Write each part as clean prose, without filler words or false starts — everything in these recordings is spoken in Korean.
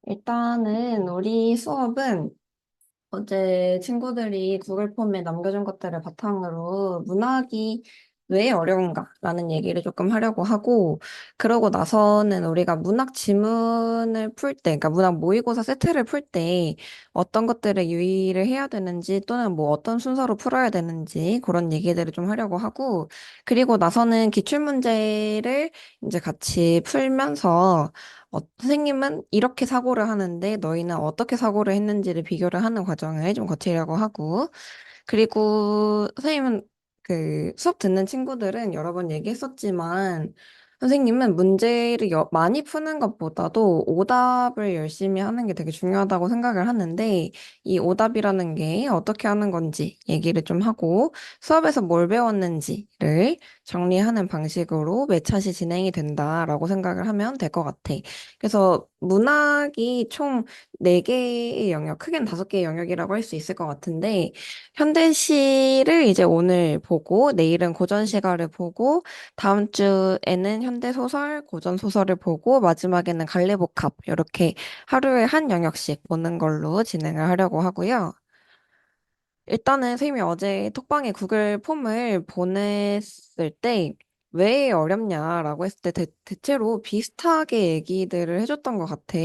일단은 우리 수업은 어제 친구들이 구글 폼에 남겨준 것들을 바탕으로 문학이 왜 어려운가라는 얘기를 조금 하려고 하고, 그러고 나서는 우리가 문학 지문을 풀 때, 그러니까 문학 모의고사 세트를 풀 때 어떤 것들을 유의를 해야 되는지 또는 뭐 어떤 순서로 풀어야 되는지 그런 얘기들을 좀 하려고 하고, 그리고 나서는 기출문제를 이제 같이 풀면서 선생님은 이렇게 사고를 하는데 너희는 어떻게 사고를 했는지를 비교를 하는 과정을 좀 거치려고 하고, 그리고 선생님은 그 수업 듣는 친구들은 여러 번 얘기했었지만 선생님은 문제를 많이 푸는 것보다도 오답을 열심히 하는 게 되게 중요하다고 생각을 하는데, 이 오답이라는 게 어떻게 하는 건지 얘기를 좀 하고 수업에서 뭘 배웠는지를 정리하는 방식으로 매차시 진행이 된다라고 생각을 하면 될 것 같아. 그래서 문학이 총 4개의 영역, 크게는 5개의 영역이라고 할 수 있을 것 같은데, 현대시를 이제 오늘 보고, 내일은 고전시가를 보고, 다음 주에는 현대소설, 고전소설을 보고, 마지막에는 갈래복합, 이렇게 하루에 한 영역씩 보는 걸로 진행을 하려고 하고요. 일단은 선생님이 어제 톡방에 구글 폼을 보냈을 때 왜 어렵냐라고 했을 때 대체로 비슷하게 얘기들을 해줬던 것 같아.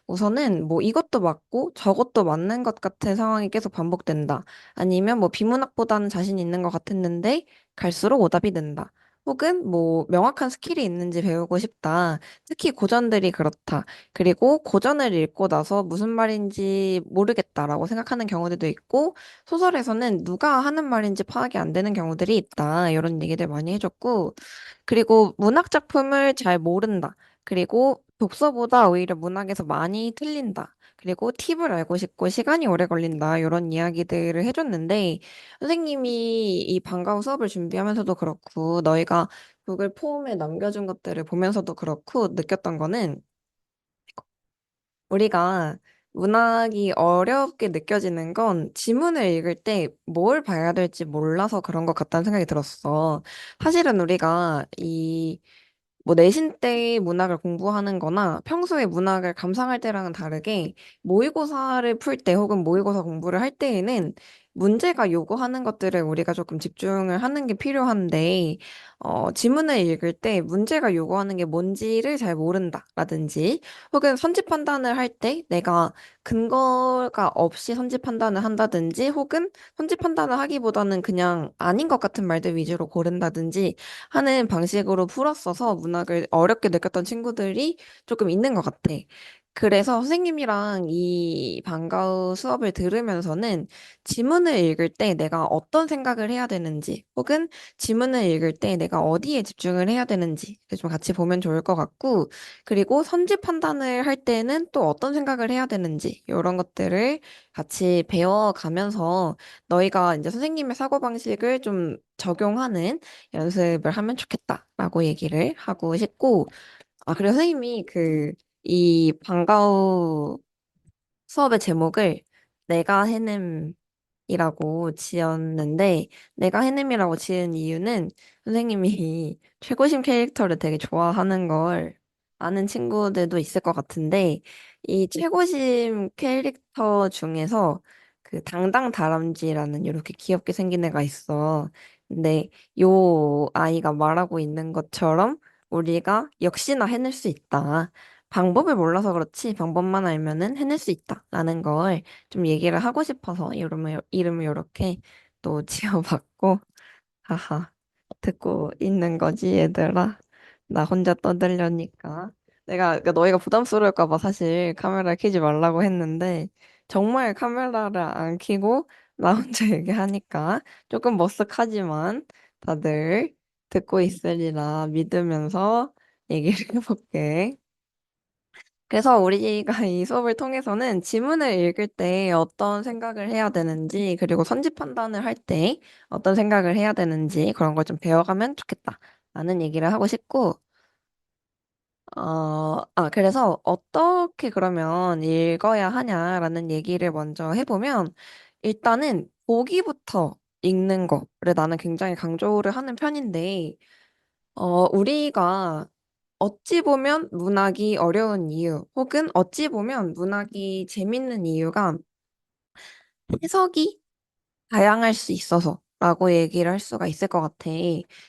우선은 뭐 이것도 맞고 저것도 맞는 것 같은 상황이 계속 반복된다. 아니면 뭐 비문학보다는 자신 있는 것 같았는데 갈수록 오답이 된다. 혹은 뭐 명확한 스킬이 있는지 배우고 싶다. 특히 고전들이 그렇다. 그리고 고전을 읽고 나서 무슨 말인지 모르겠다라고 생각하는 경우들도 있고, 소설에서는 누가 하는 말인지 파악이 안 되는 경우들이 있다. 이런 얘기들 많이 해줬고, 그리고 문학 작품을 잘 모른다. 그리고 독서보다 오히려 문학에서 많이 틀린다. 그리고 팁을 알고 싶고 시간이 오래 걸린다. 이런 이야기들을 해줬는데, 선생님이 이 방과 후 수업을 준비하면서도 그렇고, 너희가 구글 폼에 남겨준 것들을 보면서도 그렇고, 느꼈던 거는 우리가 문학이 어렵게 느껴지는 건 지문을 읽을 때 뭘 봐야 될지 몰라서 그런 것 같다는 생각이 들었어. 사실은 우리가 뭐 내신 때 문학을 공부하는 거나 평소에 문학을 감상할 때랑은 다르게 모의고사를 풀 때 혹은 모의고사 공부를 할 때에는 문제가 요구하는 것들을 우리가 조금 집중을 하는 게 필요한데, 지문을 읽을 때 문제가 요구하는 게 뭔지를 잘 모른다라든지, 혹은 선지 판단을 할 때 내가 근거가 없이 선지 판단을 한다든지, 혹은 선지 판단을 하기보다는 그냥 아닌 것 같은 말들 위주로 고른다든지 하는 방식으로 풀었어서 문학을 어렵게 느꼈던 친구들이 조금 있는 것 같아. 그래서 선생님이랑 이 방과후 수업을 들으면서는 지문을 읽을 때 내가 어떤 생각을 해야 되는지, 혹은 지문을 읽을 때 내가 어디에 집중을 해야 되는지 좀 같이 보면 좋을 것 같고, 그리고 선지 판단을 할 때는 또 어떤 생각을 해야 되는지, 이런 것들을 같이 배워가면서 너희가 이제 선생님의 사고방식을 좀 적용하는 연습을 하면 좋겠다라고 얘기를 하고 싶고, 그리고 선생님이 이 방과후 수업의 제목을 내가 해냄이라고 지었는데, 내가 해냄이라고 지은 이유는 선생님이 최고심 캐릭터를 되게 좋아하는 걸 아는 친구들도 있을 것 같은데, 이 최고심 캐릭터 중에서 그 당당다람쥐라는 이렇게 귀엽게 생긴 애가 있어. 근데 요 아이가 말하고 있는 것처럼 우리가 역시나 해낼 수 있다. 방법을 몰라서 그렇지 방법만 알면은 해낼 수 있다라는 걸 좀 얘기를 하고 싶어서 이름을 이렇게 또 지어봤고, 하하, 듣고 있는 거지, 얘들아. 나 혼자 떠들려니까. 그러니까 너희가 부담스러울까 봐 사실 카메라 켜지 말라고 했는데, 정말 카메라를 안 켜고 나 혼자 얘기하니까 조금 머쓱하지만 다들 듣고 있으리라 믿으면서 얘기를 해볼게. 그래서 우리가 이 수업을 통해서는 지문을 읽을 때 어떤 생각을 해야 되는지, 그리고 선지 판단을 할 때 어떤 생각을 해야 되는지 그런 걸 좀 배워가면 좋겠다. 라는 얘기를 하고 싶고, 그래서 어떻게 그러면 읽어야 하냐라는 얘기를 먼저 해보면, 일단은 보기부터 읽는 거를 나는 굉장히 강조를 하는 편인데, 우리가 어찌 보면 문학이 어려운 이유, 혹은 어찌 보면 문학이 재밌는 이유가 해석이 다양할 수 있어서라고 얘기를 할 수가 있을 것 같아.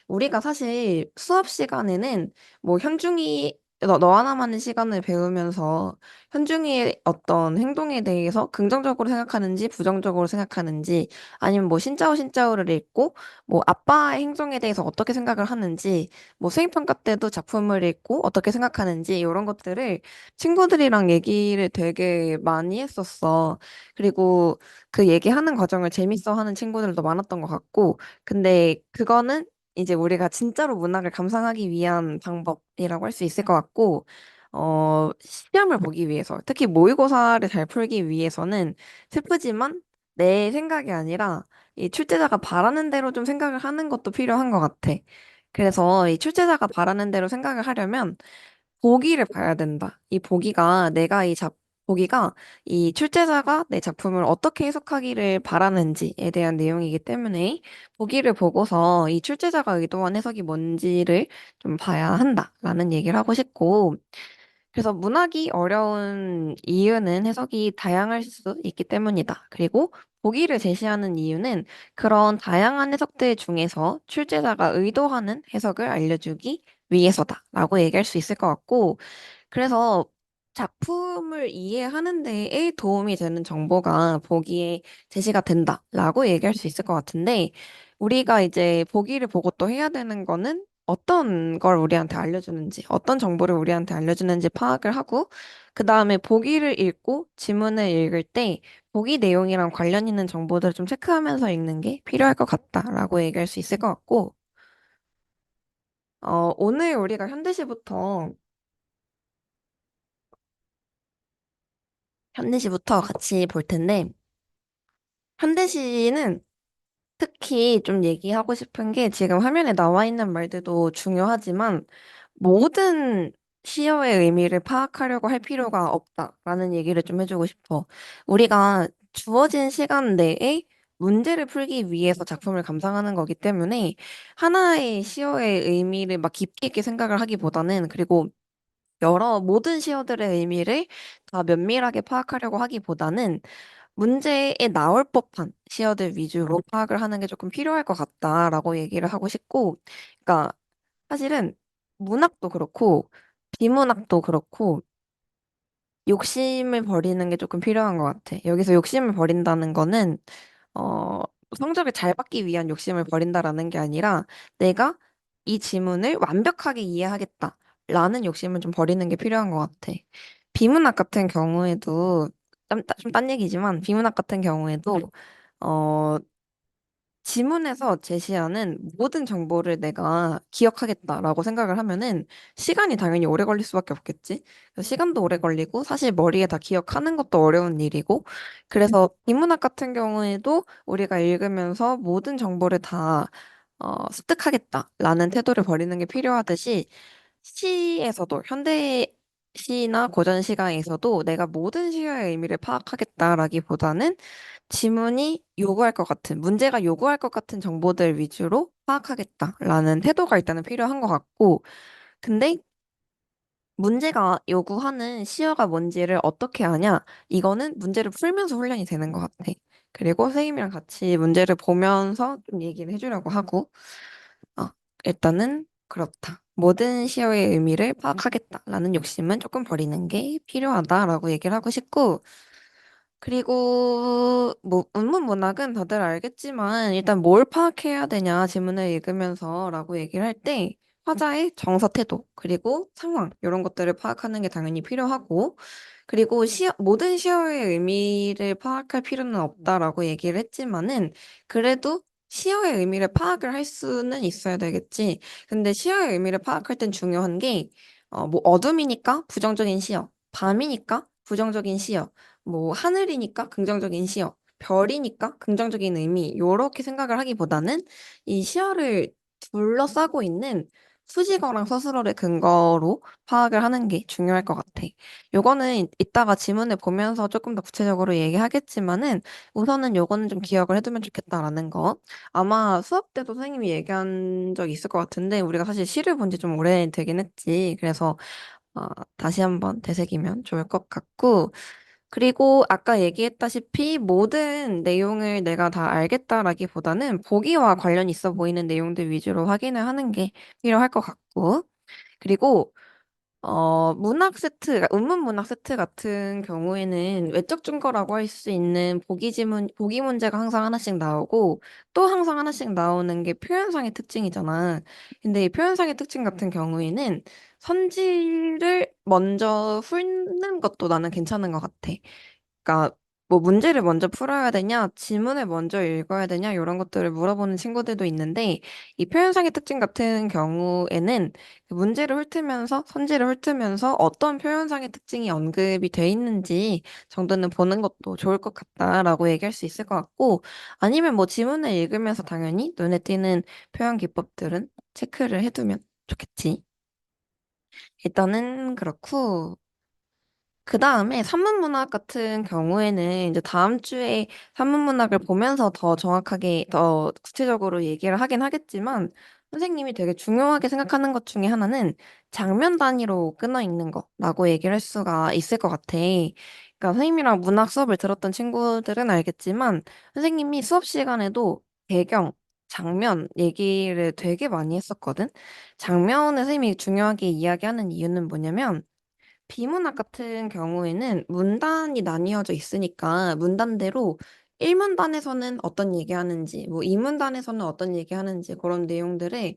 우리가 사실 수업 시간에는 뭐 현중이 너 하나만의 시간을 배우면서 현중이의 어떤 행동에 대해서 긍정적으로 생각하는지 부정적으로 생각하는지 아니면 뭐 신짜오 신짜오를 읽고 뭐 아빠의 행동에 대해서 어떻게 생각을 하는지 뭐 수행평가 때도 작품을 읽고 어떻게 생각하는지 이런 것들을 친구들이랑 얘기를 되게 많이 했었어. 그리고 그 얘기하는 과정을 재밌어 하는 친구들도 많았던 것 같고, 근데 그거는 이제 우리가 진짜로 문학을 감상하기 위한 방법이라고 할 수 있을 것 같고, 시험을 보기 위해서, 특히 모의고사를 잘 풀기 위해서는 슬프지만 내 생각이 아니라 이 출제자가 바라는 대로 좀 생각을 하는 것도 필요한 것 같아. 그래서 이 출제자가 바라는 대로 생각을 하려면 보기를 봐야 된다. 이 보기가 내가 보기가 이 출제자가 내 작품을 어떻게 해석하기를 바라는지에 대한 내용이기 때문에 보기를 보고서 이 출제자가 의도한 해석이 뭔지를 좀 봐야 한다라는 얘기를 하고 싶고 그래서 문학이 어려운 이유는 해석이 다양할 수 있기 때문이다. 그리고 보기를 제시하는 이유는 그런 다양한 해석들 중에서 출제자가 의도하는 해석을 알려주기 위해서다라고 얘기할 수 있을 것 같고, 그래서 작품을 이해하는 데에 도움이 되는 정보가 보기에 제시가 된다라고 얘기할 수 있을 것 같은데, 우리가 이제 보기를 보고 또 해야 되는 거는 어떤 걸 우리한테 알려주는지, 어떤 정보를 우리한테 알려주는지 파악을 하고, 그 다음에 보기를 읽고 지문을 읽을 때 보기 내용이랑 관련 있는 정보들을 좀 체크하면서 읽는 게 필요할 것 같다라고 얘기할 수 있을 것 같고, 오늘 우리가 현대시부터 같이 볼 텐데, 현대시는 특히 좀 얘기하고 싶은 게 지금 화면에 나와 있는 말들도 중요하지만 모든 시어의 의미를 파악하려고 할 필요가 없다라는 얘기를 좀 해주고 싶어. 우리가 주어진 시간 내에 문제를 풀기 위해서 작품을 감상하는 거기 때문에 하나의 시어의 의미를 막 깊이 있게 생각을 하기보다는 그리고 모든 시어들의 의미를 다 면밀하게 파악하려고 하기보다는 문제에 나올 법한 시어들 위주로 파악을 하는 게 조금 필요할 것 같다라고 얘기를 하고 싶고, 그러니까 사실은 문학도 그렇고 비문학도 그렇고 욕심을 버리는 게 조금 필요한 것 같아. 여기서 욕심을 버린다는 거는 어, 성적을 잘 받기 위한 욕심을 버린다라는 게 아니라 내가 이 지문을 완벽하게 이해하겠다라는 욕심을 좀 버리는 게 필요한 것 같아. 비문학 같은 경우에도 좀 딴 얘기지만 비문학 같은 경우에도 어, 지문에서 제시하는 모든 정보를 내가 기억하겠다라고 생각을 하면은 시간이 당연히 오래 걸릴 수밖에 없겠지. 그래서 시간도 오래 걸리고 사실 머리에 다 기억하는 것도 어려운 일이고 그래서 인문학 같은 경우에도 우리가 읽으면서 모든 정보를 다 습득하겠다라는 태도를 버리는 게 필요하듯이 시에서도 현대 시나 고전 시가에서도 내가 모든 시의 의미를 파악하겠다라기보다는 지문이 요구할 것 같은, 문제가 요구할 것 같은 정보들 위주로 파악하겠다라는 태도가 일단은 필요한 것 같고, 근데 문제가 요구하는 시어가 뭔지를 어떻게 아냐? 이거는 문제를 풀면서 훈련이 되는 것 같아. 그리고 선생님이랑 같이 문제를 보면서 좀 얘기를 해주려고 하고, 어, 일단은 그렇다. 모든 시어의 의미를 파악하겠다라는 욕심은 조금 버리는 게 필요하다라고 얘기를 하고 싶고, 그리고 뭐 운문 문학은 다들 알겠지만 일단 뭘 파악해야 되냐 질문을 읽으면서라고 얘기를 할 때 화자의 정서 태도 그리고 상황 이런 것들을 파악하는 게 당연히 필요하고 그리고 모든 시어의 의미를 파악할 필요는 없다라고 얘기를 했지만은 그래도 시어의 의미를 파악을 할 수는 있어야 되겠지. 근데 시어의 의미를 파악할 땐 중요한 게 뭐 어둠이니까 부정적인 시어, 밤이니까 부정적인 시어 뭐 하늘이니까 긍정적인 시어, 별이니까 긍정적인 의미, 요렇게 생각을 하기보다는 이 시어를 둘러싸고 있는 수식어랑 서술어를 근거로 파악을 하는 게 중요할 것 같아. 요거는 이따가 지문을 보면서 조금 더 구체적으로 얘기하겠지만은 우선은 요거는 좀 기억을 해두면 좋겠다라는 거. 아마 수업 때도 선생님이 얘기한 적이 있을 것 같은데 우리가 사실 시를 본지 좀 오래되긴 했지. 그래서 다시 한번 되새기면 좋을 것 같고, 그리고 아까 얘기했다시피 모든 내용을 내가 다 알겠다라기보다는 보기와 관련 있어 보이는 내용들 위주로 확인을 하는 게 필요할 것 같고, 그리고 문학 세트, 그러니까 운문 문학 세트 같은 경우에는 외적 증거라고 할 수 있는 보기 문제가 항상 하나씩 나오고, 또 항상 하나씩 나오는 게 표현상의 특징이잖아. 근데 이 표현상의 특징 같은 경우에는 선지를 먼저 훑는 것도 나는 괜찮은 것 같아. 그러니까 뭐 문제를 먼저 풀어야 되냐, 지문을 먼저 읽어야 되냐, 이런 것들을 물어보는 친구들도 있는데, 이 표현상의 특징 같은 경우에는 그 문제를 훑으면서, 선지를 훑으면서 어떤 표현상의 특징이 언급이 돼 있는지 정도는 보는 것도 좋을 것 같다라고 얘기할 수 있을 것 같고, 아니면 뭐 지문을 읽으면서 당연히 눈에 띄는 표현 기법들은 체크를 해두면 좋겠지. 일단은 그렇고, 그 다음에 산문문학 같은 경우에는 이제 다음 주에 산문문학을 보면서 더 정확하게, 더 구체적으로 얘기를 하긴 하겠지만, 선생님이 되게 중요하게 생각하는 것 중에 하나는 장면 단위로 끊어 있는 거라고 얘기를 할 수가 있을 것 같아. 그러니까 선생님이랑 문학 수업을 들었던 친구들은 알겠지만, 선생님이 수업 시간에도 배경, 장면 얘기를 되게 많이 했었거든. 장면을 선생님이 중요하게 이야기하는 이유는 뭐냐면, 비문학 같은 경우에는 문단이 나뉘어져 있으니까 문단대로 1문단에서는 어떤 얘기하는지, 뭐 2문단에서는 어떤 얘기하는지 그런 내용들을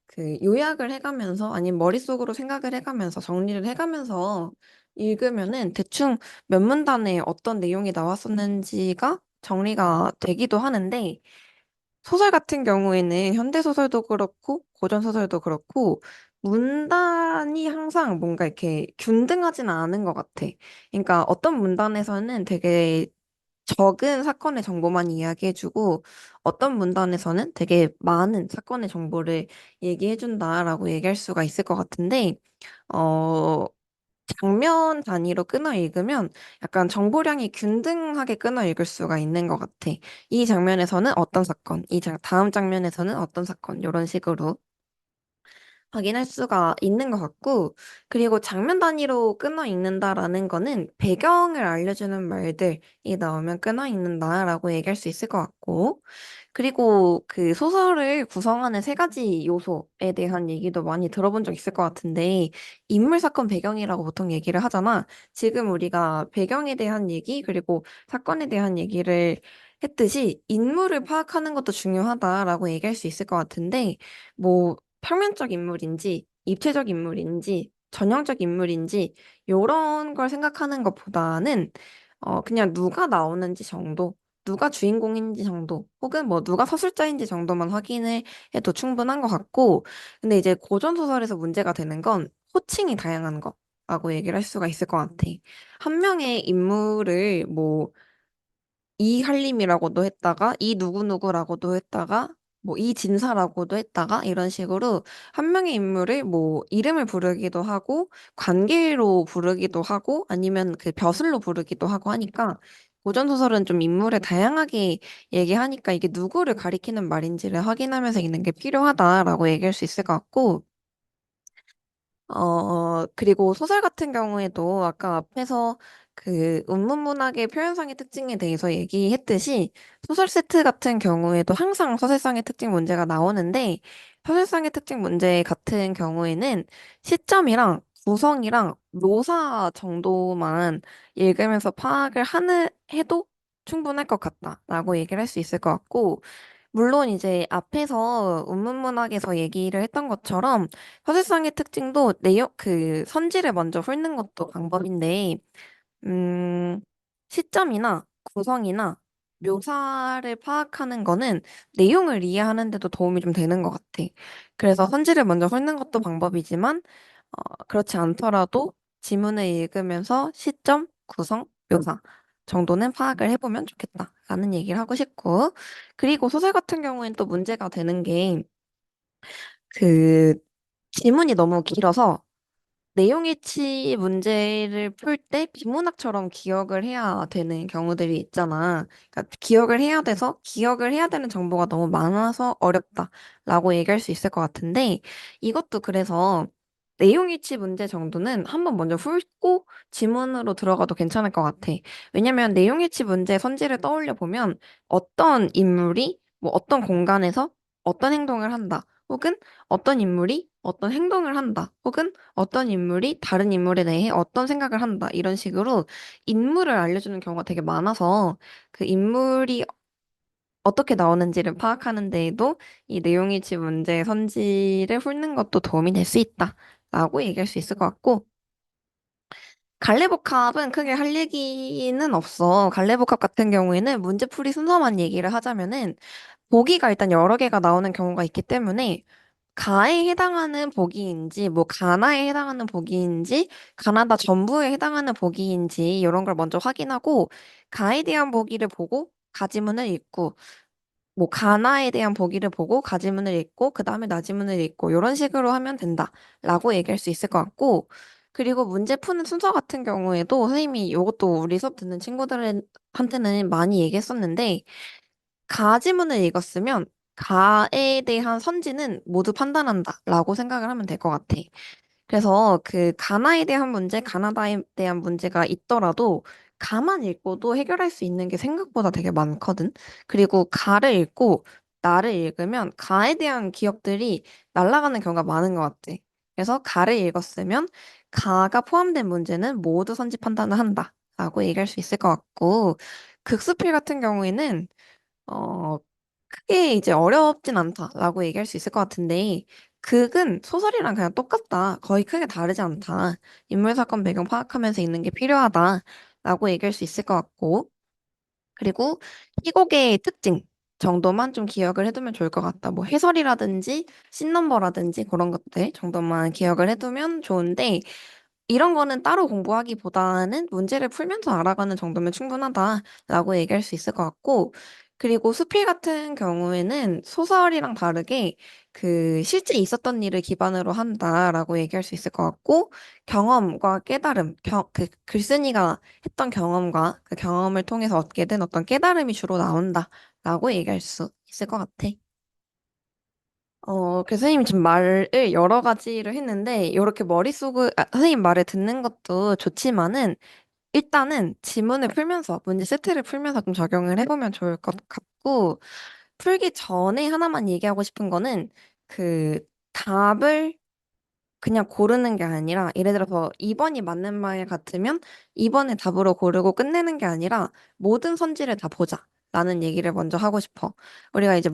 그 요약을 해가면서 아니면 머릿속으로 생각을 해가면서 정리를 해가면서 읽으면은 대충 몇 문단에 어떤 내용이 나왔었는지가 정리가 되기도 하는데 소설 같은 경우에는 현대소설도 그렇고 고전소설도 그렇고 문단이 항상 뭔가 이렇게 균등하지는 않은 것 같아. 그러니까 어떤 문단에서는 되게 적은 사건의 정보만 이야기해주고 어떤 문단에서는 되게 많은 사건의 정보를 얘기해준다라고 얘기할 수가 있을 것 같은데 어, 장면 단위로 끊어 읽으면 약간 정보량이 균등하게 끊어 읽을 수가 있는 것 같아. 이 장면에서는 어떤 사건, 다음 장면에서는 어떤 사건, 이런 식으로 확인할 수가 있는 것 같고, 그리고 장면 단위로 끊어 읽는다라는 거는 배경을 알려주는 말들이 나오면 끊어 읽는다라고 얘기할 수 있을 것 같고, 그리고 그 소설을 구성하는 세 가지 요소에 대한 얘기도 많이 들어본 적 있을 것 같은데, 인물, 사건, 배경이라고 보통 얘기를 하잖아. 지금 우리가 배경에 대한 얘기, 그리고 사건에 대한 얘기를 했듯이 인물을 파악하는 것도 중요하다라고 얘기할 수 있을 것 같은데, 뭐, 평면적 인물인지, 입체적 인물인지, 전형적 인물인지, 요런 걸 생각하는 것보다는, 그냥 누가 나오는지 정도, 누가 주인공인지 정도, 혹은 뭐 누가 서술자인지 정도만 확인을 해도 충분한 것 같고, 근데 이제 고전소설에서 문제가 되는 건 호칭이 다양한 거라고 얘기를 할 수가 있을 것 같아. 한 명의 인물을 뭐, 이한림이라고도 했다가 이 누구누구라고도 했다가 뭐 이 진사라고도 했다가 이런 식으로 한 명의 인물을 뭐 이름을 부르기도 하고 관계로 부르기도 하고 아니면 그 벼슬로 부르기도 하고 하니까 고전 소설은 좀 인물을 다양하게 얘기하니까 이게 누구를 가리키는 말인지를 확인하면서 읽는 게 필요하다라고 얘기할 수 있을 것 같고 그리고 소설 같은 경우에도 아까 앞에서 그 운문문학의 표현상의 특징에 대해서 얘기했듯이 소설 세트 같은 경우에도 항상 서술상의 특징 문제가 나오는데 서술상의 특징 문제 같은 경우에는 시점이랑 구성이랑 묘사 정도만 읽으면서 파악을 해도 충분할 것 같다라고 얘기를 할 수 있을 것 같고 물론 이제 앞에서 운문문학에서 얘기를 했던 것처럼 서술상의 특징도 그 선지를 먼저 훑는 것도 방법인데, 음, 시점이나 구성이나 묘사를 파악하는 거는 내용을 이해하는 데도 도움이 좀 되는 것 같아. 그래서 선지를 먼저 훑는 것도 방법이지만, 그렇지 않더라도 지문을 읽으면서 시점, 구성, 묘사 정도는 파악을 해보면 좋겠다라는 얘기를 하고 싶고, 그리고 소설 같은 경우에는 또 문제가 되는 게, 그 지문이 너무 길어서 내용일치 문제를 풀 때 비문학처럼 기억을 해야 되는 경우들이 있잖아. 그러니까 기억을 해야 돼서 기억을 해야 되는 정보가 너무 많아서 어렵다라고 얘기할 수 있을 것 같은데 이것도 그래서 내용일치 문제 정도는 한번 먼저 풀고 지문으로 들어가도 괜찮을 것 같아. 왜냐면 내용일치 문제 선지를 떠올려 보면 어떤 인물이 뭐 어떤 공간에서 어떤 행동을 한다. 혹은 어떤 인물이 어떤 행동을 한다. 혹은 어떤 인물이 다른 인물에 대해 어떤 생각을 한다. 이런 식으로 인물을 알려주는 경우가 되게 많아서 그 인물이 어떻게 나오는지를 파악하는 데에도 이 내용일치 문제의 선지를 훑는 것도 도움이 될 수 있다. 라고 얘기할 수 있을 것 같고, 갈래복합은 크게 할 얘기는 없어. 갈래복합 같은 경우에는 문제풀이 순서만 얘기를 하자면은 보기가 일단 여러 개가 나오는 경우가 있기 때문에 가에 해당하는 보기인지, 뭐 가나에 해당하는 보기인지, 가나다 전부에 해당하는 보기인지 이런 걸 먼저 확인하고 가에 대한 보기를 보고 가지문을 읽고 뭐 가나에 대한 보기를 보고 가지문을 읽고 그 다음에 나지문을 읽고 이런 식으로 하면 된다라고 얘기할 수 있을 것 같고 그리고 문제 푸는 순서 같은 경우에도 선생님이 이것도 우리 수업 듣는 친구들한테는 많이 얘기했었는데 가지문을 읽었으면 가에 대한 선지는 모두 판단한다라고 생각을 하면 될 것 같아. 그래서 그 가나에 대한 문제, 가나다에 대한 문제가 있더라도 가만 읽고도 해결할 수 있는 게 생각보다 되게 많거든. 그리고 가를 읽고 나를 읽으면 가에 대한 기억들이 날아가는 경우가 많은 것 같아. 그래서 가를 읽었으면 가가 포함된 문제는 모두 선지 판단을 한다라고 얘기할 수 있을 것 같고 극수필 같은 경우에는 어, 크게 이제 어렵진 않다라고 얘기할 수 있을 것 같은데, 극은 소설이랑 그냥 똑같다. 거의 크게 다르지 않다. 인물, 사건, 배경 파악하면서 읽는 게 필요하다라고 얘기할 수 있을 것 같고, 그리고 희곡의 특징 정도만 좀 기억을 해두면 좋을 것 같다. 뭐 해설이라든지 씬넘버라든지 그런 것들 정도만 기억을 해두면 좋은데, 이런 거는 따로 공부하기보다는 문제를 풀면서 알아가는 정도면 충분하다라고 얘기할 수 있을 것 같고, 그리고 수필 같은 경우에는 소설이랑 다르게 그 실제 있었던 일을 기반으로 한다라고 얘기할 수 있을 것 같고, 경험과 깨달음, 그 글쓴이가 했던 경험과 그 경험을 통해서 얻게 된 어떤 깨달음이 주로 나온다라고 얘기할 수 있을 것 같아. 교수님이 지금 말을 여러 가지를 했는데, 이렇게 선생님 말을 듣는 것도 좋지만은, 일단은 지문을 풀면서, 문제 세트를 풀면서 좀 적용을 해보면 좋을 것 같고, 풀기 전에 하나만 얘기하고 싶은 거는, 그, 답을 그냥 고르는 게 아니라, 예를 들어서 2번이 맞는 말 같으면 2번의 답으로 고르고 끝내는 게 아니라 모든 선지를 다 보자. 라는 얘기를 먼저 하고 싶어. 우리가 이제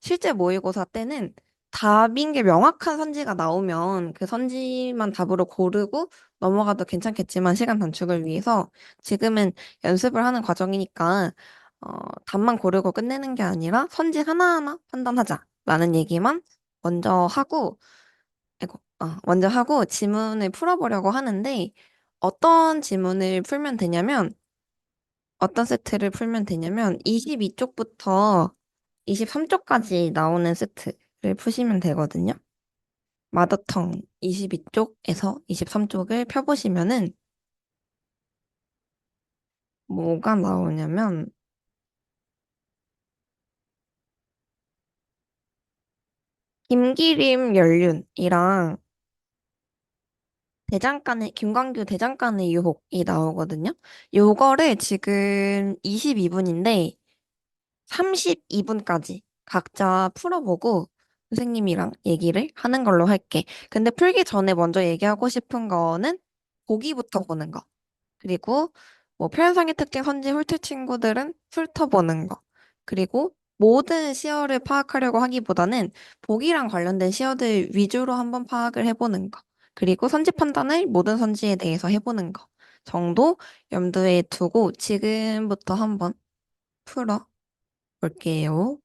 실제 모의고사 때는 답인 게 명확한 선지가 나오면 그 선지만 답으로 고르고 넘어가도 괜찮겠지만 시간 단축을 위해서 지금은 연습을 하는 과정이니까 답만 고르고 끝내는 게 아니라 선지 하나하나 판단하자. 라는 얘기만 먼저 하고 먼저 하고 지문을 풀어보려고 하는데 어떤 세트를 풀면 되냐면 22쪽부터 23쪽까지 나오는 세트를 푸시면 되거든요. 마더텅 22쪽에서 23쪽을 펴보시면은 뭐가 나오냐면 김기림 연륜이랑 김광규 대장간의 유혹이 나오거든요. 요거를 지금 22분인데 32분까지 각자 풀어보고 선생님이랑 얘기를 하는 걸로 할게. 근데 풀기 전에 먼저 얘기하고 싶은 거는 보기부터 보는 거. 그리고 뭐 표현상의 특징 선지 훑을 친구들은 훑어보는 거. 그리고 모든 시어를 파악하려고 하기보다는 보기랑 관련된 시어들 위주로 한번 파악을 해보는 거. 그리고 선지 판단을 모든 선지에 대해서 해보는 거 정도 염두에 두고 지금부터 한번 풀어 볼게요.